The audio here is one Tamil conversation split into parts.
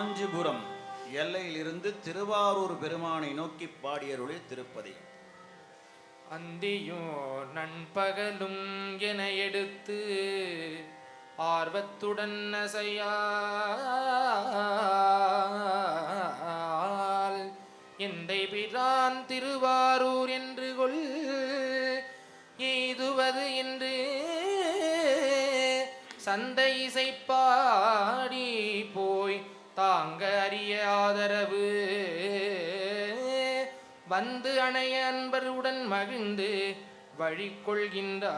காஞ்சிபுரம் எல்லையிலிருந்து திருவாரூர் பெருமானை நோக்கி பாடியருளே திருப்பதி. அந்தியும் நண்பகலும் என எடுத்து ஆர்வத்துடன் அசையால் எந்தை பிரான் திருவாரூர் என்று கொள் எய்துவது என்று சந்தை இசைப்பாடி போய் தாங்க அறிய ஆதரவு வந்து அணைய அன்பருடன் மகிழ்ந்து வழி கொள்கின்றார்.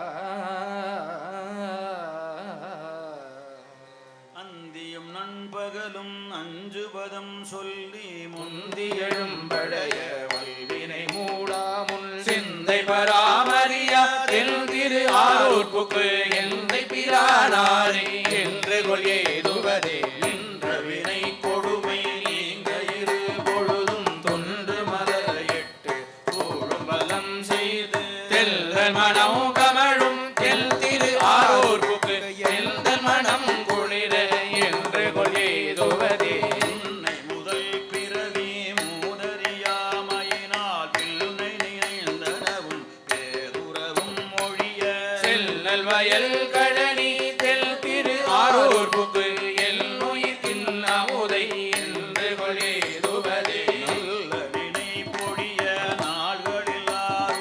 அந்தியும் நண்பகலும் அஞ்சுபதம் சொல்லி முந்தி எழும்படைய வல்வினை மூடாமுன் சிந்தை பராமரியா என் திரு ஆரூர்ப்புக்கு எந்தை பிரானாரே என்று கொள் ஏதுவதே என்ற வினை கொடுமை நீங்க இரு பொழுதும் தொன்று மலர் எட்டு கூடும் பலம் செய்து தெல்ல மனம் கமழும் தெல் திரு ஆரூர்ப்புக்கு எந்த மனம் குளிர என்று கொள் ஏதுவதே வயல் கழனி தெல் திரு ஆரூர்ப்புக்கு எல்லுயிர் தின்னமுதை என்று கொளேதுவதே நல்ல நினை பொழிய நாள்களில்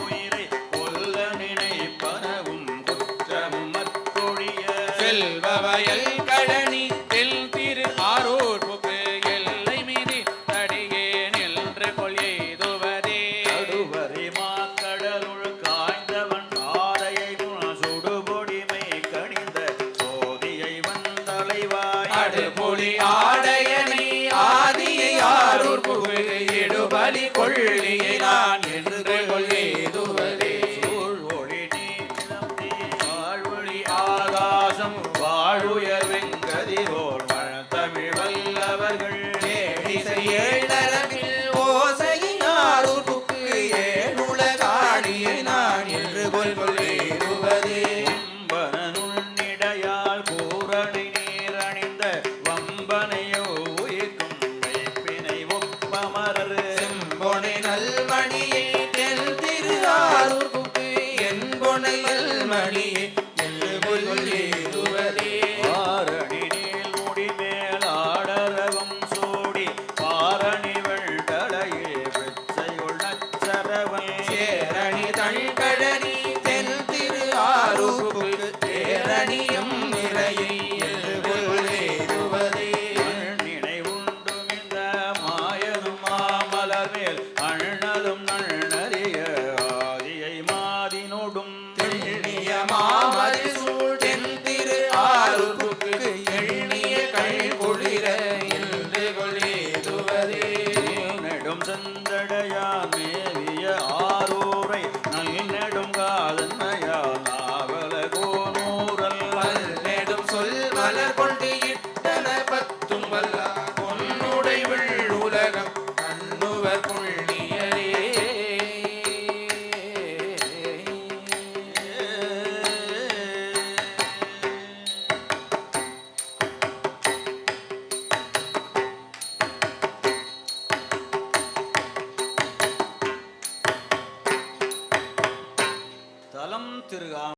உயிரை கொல்ல நினைப்பனவும் குற்றமும் மற்கொழிய செல்வ வயல் கழனி தெல் திரு ஆரூர்ப்புக்கு எல்லை மீதி தடியேன் என்று கொளேதுவதே அடுவரி மாக்கடலுள் காய்ந்தவன் ஆரையை அடுபொலி ஆடையனை ஆதியை ஆரூர்ப்புக்கு இடுபலி கொள்ளியை